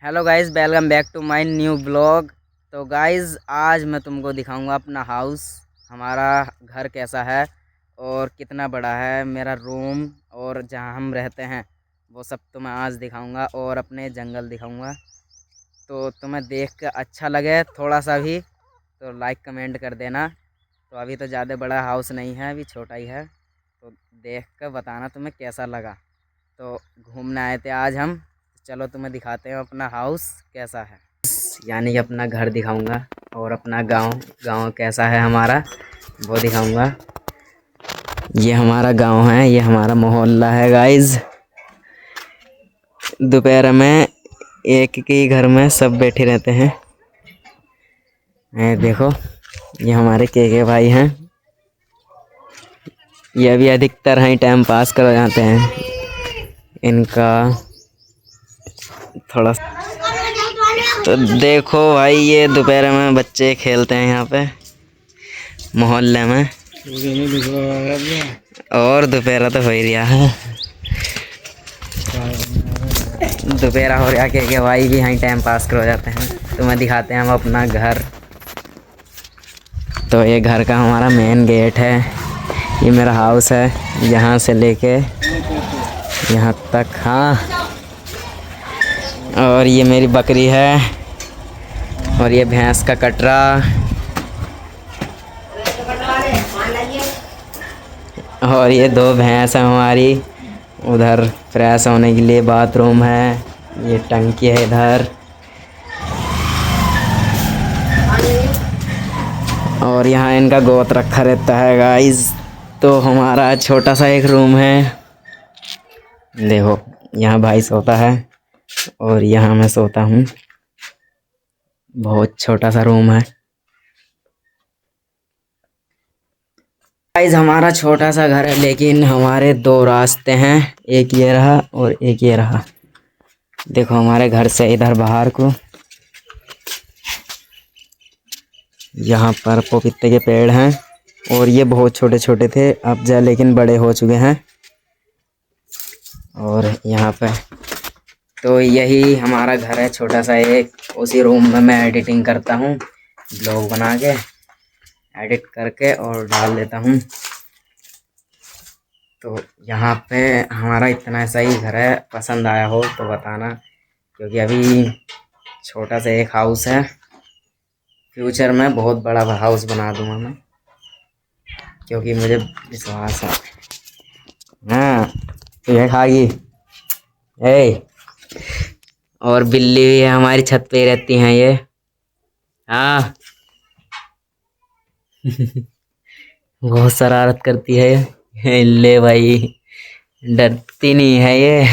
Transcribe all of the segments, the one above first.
Hello guys, welcome back to my new blog. तो guys आज मैं तुमको दिखाऊंगा अपना हाउस, हमारा घर कैसा है और कितना बड़ा है मेरा रूम, और जहां हम रहते हैं वो सब तुम्हें आज दिखाऊंगा और अपने जंगल दिखाऊंगा। तो तुम्हें देख कर अच्छा लगे थोड़ा सा भी तो लाइक कमेंट कर देना। तो अभी तो ज़्यादा बड़ा हाउस नहीं है, अभी छोटा ही है। तो देख कर बताना तुम्हें कैसा लगा। तो घूमने आए थे आज हम, चलो तुम्हें दिखाते हैं अपना हाउस कैसा है, यानी कि अपना घर दिखाऊंगा और अपना गांव कैसा है हमारा वो दिखाऊंगा। ये हमारा गांव है, ये हमारा मोहल्ला है गाइस। दोपहर में एक ही घर में सब बैठे रहते हैं। ये देखो, ये हमारे के भाई हैं। ये अभी अधिकतर हैं टाइम पास कर जाते हैं। इनका थोड़ा तो देखो भाई, ये दोपहर में बच्चे खेलते हैं यहाँ पे मोहल्ले में, और दोपहर तो हो ही रहा है। दोपहर हो रहा के भाई भी यहाँ टाइम पास कर हो जाते हैं। तो मैं दिखाते हैं हम अपना घर। तो ये घर का हमारा मेन गेट है, ये मेरा हाउस है, यहाँ से लेके यहाँ तक। हाँ, और ये मेरी बकरी है, और ये भैंस का कटरा, और ये दो भैंस है हमारी। उधर फ्रेश होने के लिए बाथरूम है, ये टंकी है इधर, और यहाँ इनका गोत रखा रहता है गाइस। तो हमारा छोटा सा एक रूम है, देखो यहाँ भाई सोता है और यहाँ मैं सोता हूँ। बहुत छोटा सा रूम है गाइस। हमारा छोटा सा घर है, लेकिन हमारे दो रास्ते हैं, एक ये रहा और एक ये रहा। देखो हमारे घर से इधर बाहर को, यहाँ पर पपीते के पेड़ हैं, और ये बहुत छोटे छोटे थे अब जा लेकिन बड़े हो चुके हैं। और यहाँ पे तो यही हमारा घर है छोटा सा एक। उसी रूम में मैं एडिटिंग करता हूँ, ब्लॉग बना के एडिट करके और डाल देता हूँ। तो यहाँ पे हमारा इतना सही घर है, पसंद आया हो तो बताना, क्योंकि अभी छोटा सा एक हाउस है, फ्यूचर में बहुत बड़ा हाउस बना दूँगा मैं, क्योंकि मुझे विश्वास है। हाँ, तो ये खागी ए, और बिल्ली भी है हमारी, छत पे ही रहती हैं ये। हाँ बहुत शरारत करती है ले भाई, डरती नहीं है ये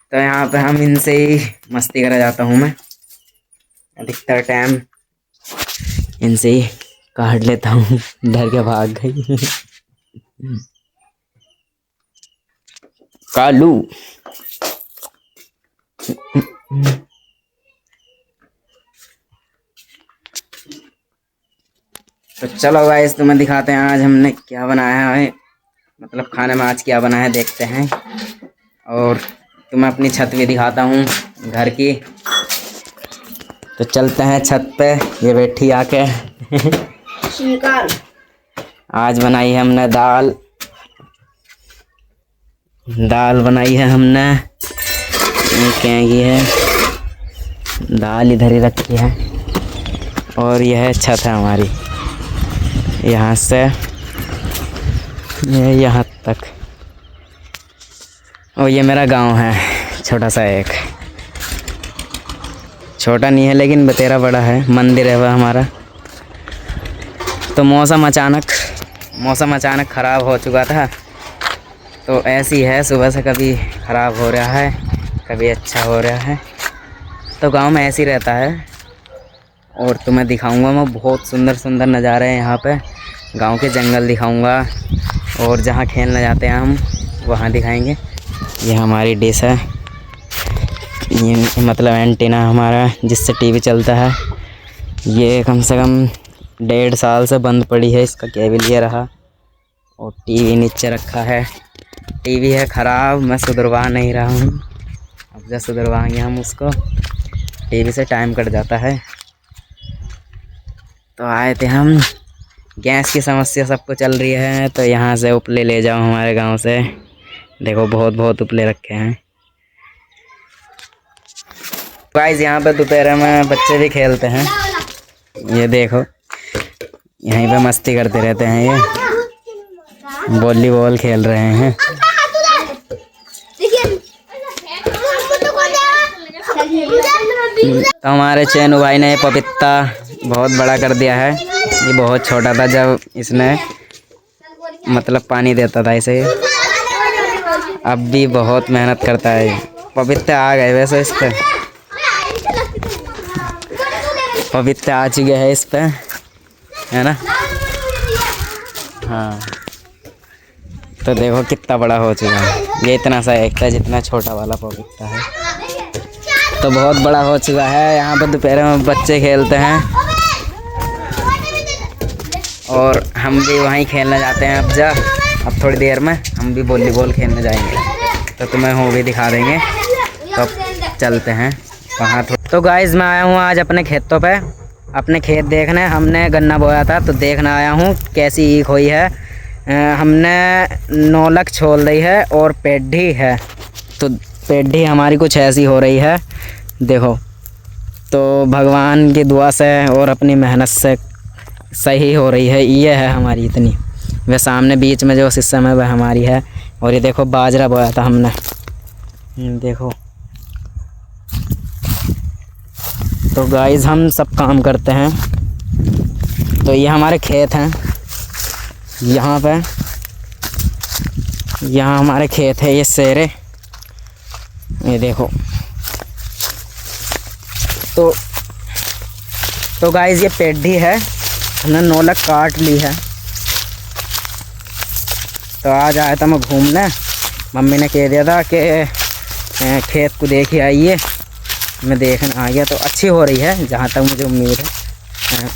तो यहाँ पे हम इनसे ही मस्ती करा जाता हूँ मैं, अधिकतर टाइम इनसे ही काट लेता हूँ। डर के भाग गई कालू। तो चलो गाइस, तुम्हें दिखाते हैं आज हमने क्या बनाया है, मतलब खाने में आज क्या बना है देखते हैं। और तुम्हें अपनी छत भी दिखाता हूँ घर की। तो चलते हैं छत पे, ये बैठी आके आज बनाई है हमने दाल बनाई है हमने। क्या ये है, दाल इधर ही रखी है, और यह छत है हमारी, यहाँ से ये यहाँ तक। और ये मेरा गांव है छोटा सा एक, छोटा नहीं है लेकिन बतेरा बड़ा है, मंदिर है वह हमारा। तो मौसम अचानक ख़राब हो चुका था, तो ऐसी है, सुबह से कभी ख़राब हो रहा है कभी अच्छा हो रहा है। तो गांव में ऐसे ही रहता है। और तुम्हें दिखाऊंगा मैं बहुत सुंदर सुंदर नज़ारे हैं यहाँ पे, गांव के जंगल दिखाऊंगा, और जहाँ खेलने जाते हैं हम वहाँ दिखाएंगे। ये हमारी डिश है, ये मतलब एंटीना हमारा जिससे टीवी चलता है। ये कम से कम 1.5 साल से बंद पड़ी है, इसका केबल ये रहा, और टीवी नीचे रखा है। टीवी है ख़राब, मैं सुधरवा नहीं रहा हूँ। अब जब सुधरवाएंगे हम उसको, टीवी से टाइम कट जाता है। तो आए थे हम, गैस की समस्या सबको चल रही है, तो यहाँ से उपले ले जाओ हमारे गांव से। देखो बहुत उपले रखे हैं गाइस। यहाँ पे दोपहर में बच्चे भी खेलते हैं, ये देखो यहीं पे मस्ती करते रहते हैं। ये वॉलीबॉल खेल रहे हैं। तो हमारे चैनू भाई ने पपीता बहुत बड़ा कर दिया है। ये बहुत छोटा था जब इसने मतलब पानी देता था इसे। अब भी बहुत मेहनत करता है। पपीते आ गए वैसे इस पे, पपीते आ चुके हैं इस पे, है ना। हाँ, तो देखो कितना बड़ा हो चुका है। ये इतना सा एक था जितना छोटा वाला पपीता है, तो बहुत बड़ा हो चुका है। यहाँ पर दोपहर में बच्चे खेलते हैं और हम भी वहीं खेलने जाते हैं। अब थोड़ी देर में हम भी वॉलीबॉल खेलने जाएंगे, तो तुम्हें वो भी दिखा देंगे। तो अब चलते हैं वहाँ। तो गाइज़ मैं आया हूँ आज अपने खेतों पे, अपने खेत देखने। हमने गन्ना बोया था तो देखने आया हूँ कैसी ईख हुई है। हमने नौलख छोल दी है और पेड्ढी है, तो पेड्ढी हमारी कुछ ऐसी हो रही है देखो। तो भगवान की दुआ से और अपनी मेहनत से सही हो रही है। ये है हमारी इतनी, वह सामने बीच में जो सिस्टम है वह हमारी है। और ये देखो बाजरा बोया था हमने, देखो। तो गाइस हम सब काम करते हैं। तो ये हमारे खेत हैं, यहाँ पे, यहाँ हमारे खेत है। ये सेरे, ये देखो। तो गाइस ये पेड्ढी है, हमने नौलख काट ली है। तो आज आया था मैं घूमने, मम्मी ने कह दिया था कि खेत को देखिए आइए। मैं देखने आ गया, तो अच्छी हो रही है जहाँ तक मुझे उम्मीद है।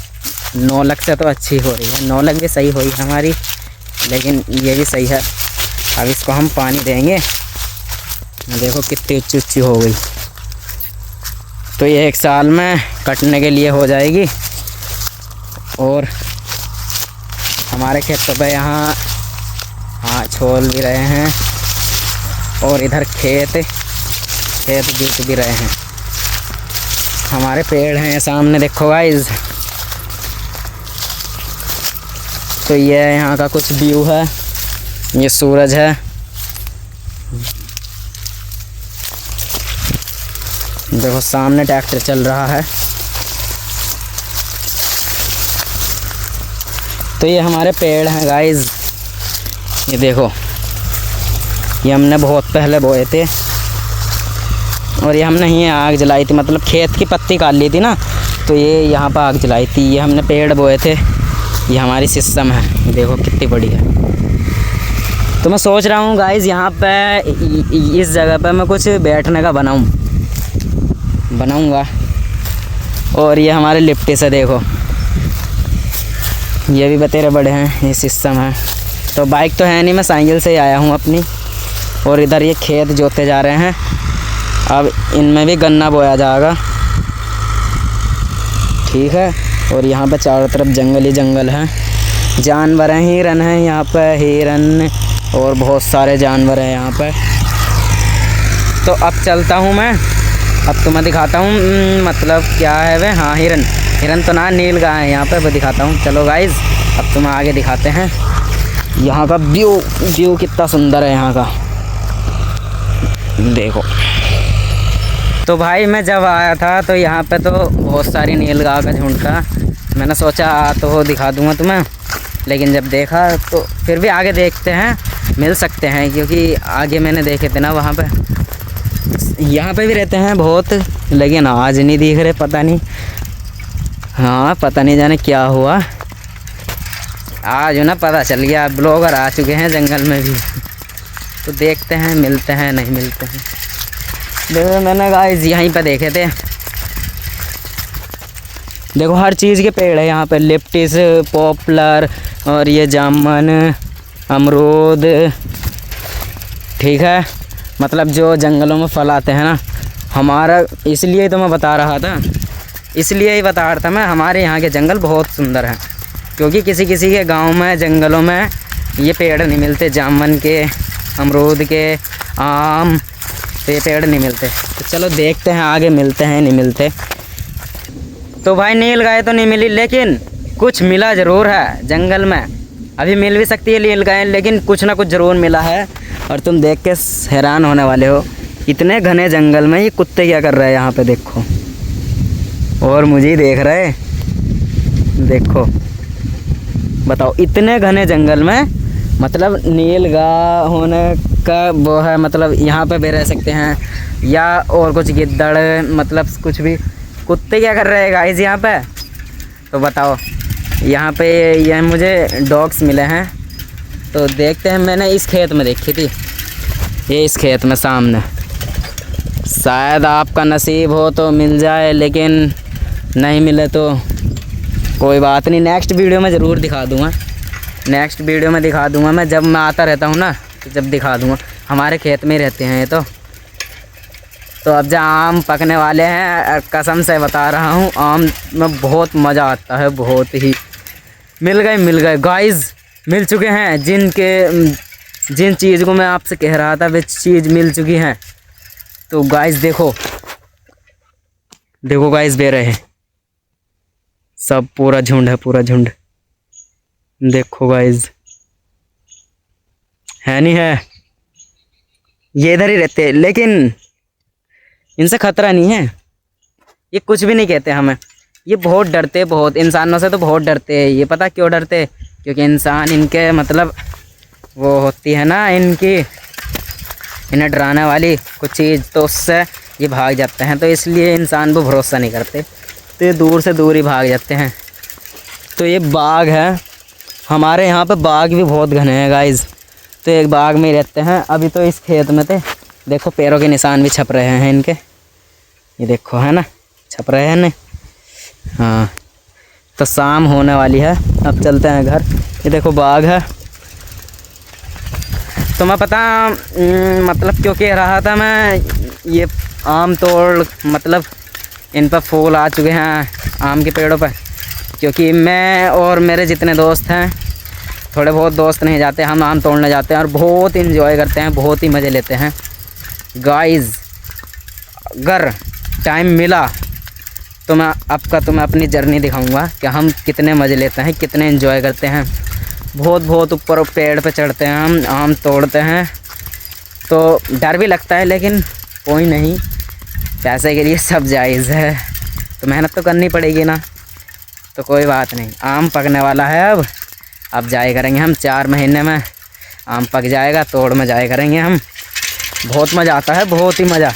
नौलख से तो अच्छी हो रही है, नौलख भी सही हुई है हमारी, लेकिन ये भी सही है। अब इसको हम पानी देंगे, देखो कितनी ऊँची हो गई। तो ये 1 साल में कटने के लिए हो जाएगी। और हमारे खेतों पे यहाँ हाँ छोल भी रहे हैं, और इधर खेत बीत भी रहे हैं। हमारे पेड़ हैं सामने, देखो गाइस। तो ये यहाँ का कुछ व्यू है, ये सूरज है। देखो सामने ट्रैक्टर चल रहा है। तो ये हमारे पेड़ हैं गाइस, ये देखो। ये हमने बहुत पहले बोए थे, और ये हमने ही आग जलाई थी, मतलब खेत की पत्ती काट ली थी ना, तो ये यहाँ पर आग जलाई थी। ये हमने पेड़ बोए थे, ये हमारी सिस्टम है, देखो कितनी बड़ी है। तो मैं सोच रहा हूँ गाइस यहाँ पे इस जगह पे मैं कुछ बैठने का बनाऊँगा। और ये हमारे लिफ्टी से देखो, ये भी बतेरे बड़े हैं, ये सिस्टम है। तो बाइक तो है नहीं, मैं साइकिल से ही आया हूँ अपनी। और इधर ये खेत जोते जा रहे हैं, अब इनमें भी गन्ना बोया जाएगा, ठीक है। और यहाँ पे चारों तरफ जंगल ही जंगल है, जानवर हैं, हिरन हैं यहाँ पे, हिरन और बहुत सारे जानवर हैं यहाँ पे। तो अब चलता हूँ मैं, अब तुम्हें दिखाता हूँ मतलब क्या है वे। हाँ हिरन तो ना, नील गाय है यहाँ पे, वो दिखाता हूँ। चलो गाइज़ अब तुम्हें आगे दिखाते हैं यहाँ का व्यू कितना सुंदर है यहाँ का, देखो। तो भाई मैं जब आया था तो यहाँ पे तो बहुत सारी नीलगाय का झुंड था। मैंने सोचा तो दिखा दूँगा तुम्हें, लेकिन जब देखा तो फिर भी आगे देखते हैं, मिल सकते हैं, क्योंकि आगे मैंने देखे थे ना वहाँ पे। यहाँ पे भी रहते हैं बहुत, लेकिन आज नहीं दिख रहे, पता नहीं। हाँ पता नहीं जाने क्या हुआ, आज ना पता चल गया। ब्लॉगर आ चुके हैं जंगल में भी, तो देखते हैं मिलते हैं नहीं मिलते हैं। देखो मैंने गाइस यहीं पे देखे थे, देखो हर चीज़ के पेड़ है यहाँ पे, लिप्टिस, पॉपुलर और ये जामुन अमरूद, ठीक है, मतलब जो जंगलों में फल आते हैं ना हमारा, इसलिए तो मैं बता रहा था, इसलिए ही बता रहा था मैं, हमारे यहाँ के जंगल बहुत सुंदर हैं। क्योंकि किसी किसी के गांव में जंगलों में ये पेड़ नहीं मिलते, जामुन के, अमरूद के, आम, तो ये पेड़ नहीं मिलते। तो चलो देखते हैं आगे मिलते हैं नहीं मिलते। तो भाई नील गाय तो नहीं मिली, लेकिन कुछ मिला ज़रूर है जंगल में। अभी मिल भी सकती है नील गाय, लेकिन कुछ ना कुछ ज़रूर मिला है। और तुम देख के हैरान होने वाले हो, इतने घने जंगल में ये कुत्ते क्या कर रहे हैं यहाँ पे, देखो, और मुझे ही देख रहे, देखो, बताओ, इतने घने जंगल में, मतलब नीलगाय होने का वो है, मतलब यहाँ पे भी रह सकते हैं, या और कुछ गिद्दड़, मतलब कुछ भी। कुत्ते क्या कर रहे हैं गाइस यहाँ पे, तो बताओ। यहाँ पे ये मुझे डॉग्स मिले हैं, तो देखते हैं। मैंने इस खेत में देखी थी, ये इस खेत में सामने, शायद आपका नसीब हो तो मिल जाए, लेकिन नहीं मिले तो कोई बात नहीं, नेक्स्ट वीडियो में ज़रूर दिखा दूँगा। नेक्स्ट वीडियो में दिखा दूँगा मैं, जब मैं आता रहता हूँ ना, तो जब दिखा दूँगा। हमारे खेत में ही रहते हैं ये तो अब जहाँ आम पकने वाले हैं, कसम से बता रहा हूँ, आम में बहुत मज़ा आता है, बहुत ही। मिल गए गाइस, मिल चुके हैं। जिन चीज़ को मैं आपसे कह रहा था वे चीज़ मिल चुकी हैं। तो गाइस देखो गाइस, दे रहे हैं सब, पूरा झुंड है, पूरा झुंड। देखो गाइस, है नहीं है, ये इधर ही रहते हैं, लेकिन इनसे खतरा नहीं है, ये कुछ भी नहीं कहते हमें। ये बहुत डरते, बहुत इंसानों से तो बहुत डरते हैं। ये पता क्यों डरते, क्योंकि इंसान इनके मतलब वो होती है ना इनकी, इन्हें डराने वाली कुछ चीज़, तो उससे ये भाग जाते हैं। तो इसलिए इंसान पर भरोसा नहीं करते, तो ये दूर से दूर ही भाग जाते हैं। तो ये बाघ है, हमारे यहाँ पे बाघ भी बहुत घने हैं गाइस। तो एक बाघ में ही रहते हैं। अभी तो इस खेत में थे, देखो पैरों के निशान भी छप रहे हैं इनके, ये देखो, है ना, छप रहे हैं ना। हाँ, तो शाम होने वाली है, अब चलते हैं घर। ये देखो बाघ है। तो मैं पता मतलब क्यों कह रहा था मैं, ये आम तोड़, मतलब इन पर फूल आ चुके हैं आम के पेड़ों पर। क्योंकि मैं और मेरे जितने दोस्त हैं, थोड़े बहुत दोस्त नहीं जाते, हम आम तोड़ने जाते हैं और बहुत इंजॉय करते हैं, बहुत ही मज़े लेते हैं गाइस। अगर टाइम मिला तो मैं तुम्हें अपनी जर्नी दिखाऊंगा कि हम कितने मज़े लेते हैं, कितने एंजॉय करते हैं। बहुत ऊपर पेड़ पे चढ़ते हैं हम, आम तोड़ते हैं। तो डर भी लगता है, लेकिन कोई नहीं, पैसे के लिए सब जायज़ है, तो मेहनत तो करनी पड़ेगी ना। तो कोई बात नहीं, आम पकने वाला है अब जाए करेंगे हम। 4 महीने में आम पक जाएगा, तोड़ में जाए करेंगे हम। बहुत मज़ा आता है, बहुत ही मज़ा,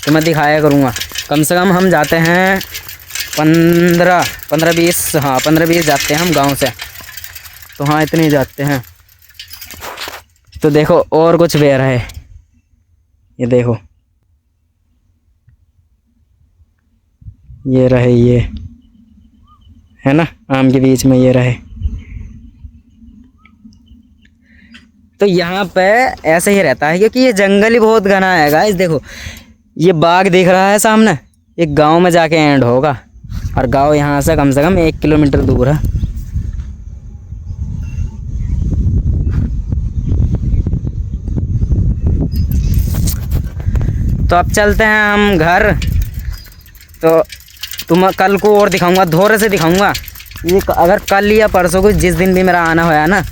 तो मैं दिखाया करूँगा। कम से कम हम जाते हैं 15-20, हाँ 15-20 जाते हैं हम गांव से, तो हाँ इतने ही जाते हैं। तो देखो और कुछ बेर है, ये देखो, ये रहे, ये है ना, आम के बीच में ये रहे। तो यहाँ पे ऐसे ही रहता है, क्योंकि ये जंगल ही बहुत घना है गाइस। देखो ये बाग दिख रहा है सामने, एक गांव में जाके एंड होगा, और गांव यहाँ से कम 1 किलोमीटर दूर है। तो अब चलते हैं हम घर। तो तुम कल को और दिखाऊंगा, धोरे से दिखाऊंगा। ये अगर कल या परसों को, जिस दिन भी मेरा आना होया ना,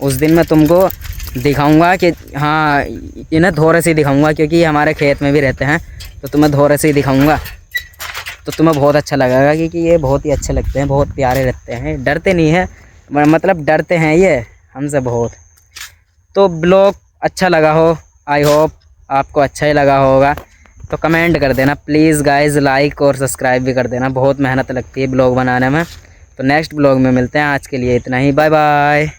उस दिन मैं तुमको दिखाऊंगा कि हाँ इन्हें धोरे से दिखाऊंगा, क्योंकि ये हमारे खेत में भी रहते हैं। तो तुम्हें धोरे से ही दिखाऊंगा, तो तुम्हें बहुत अच्छा लगेगा, क्योंकि ये बहुत ही अच्छे लगते हैं, बहुत प्यारे लगते हैं, डरते नहीं हैं, मतलब डरते हैं ये हमसे बहुत। तो ब्लॉग अच्छा लगा हो, आई होप आपको अच्छा ही लगा होगा। तो कमेंट कर देना प्लीज़ गाइज़, लाइक और सब्सक्राइब भी कर देना, बहुत मेहनत लगती है ब्लॉग बनाने में। तो नेक्स्ट ब्लॉग में मिलते हैं, आज के लिए इतना ही, बाय बाय।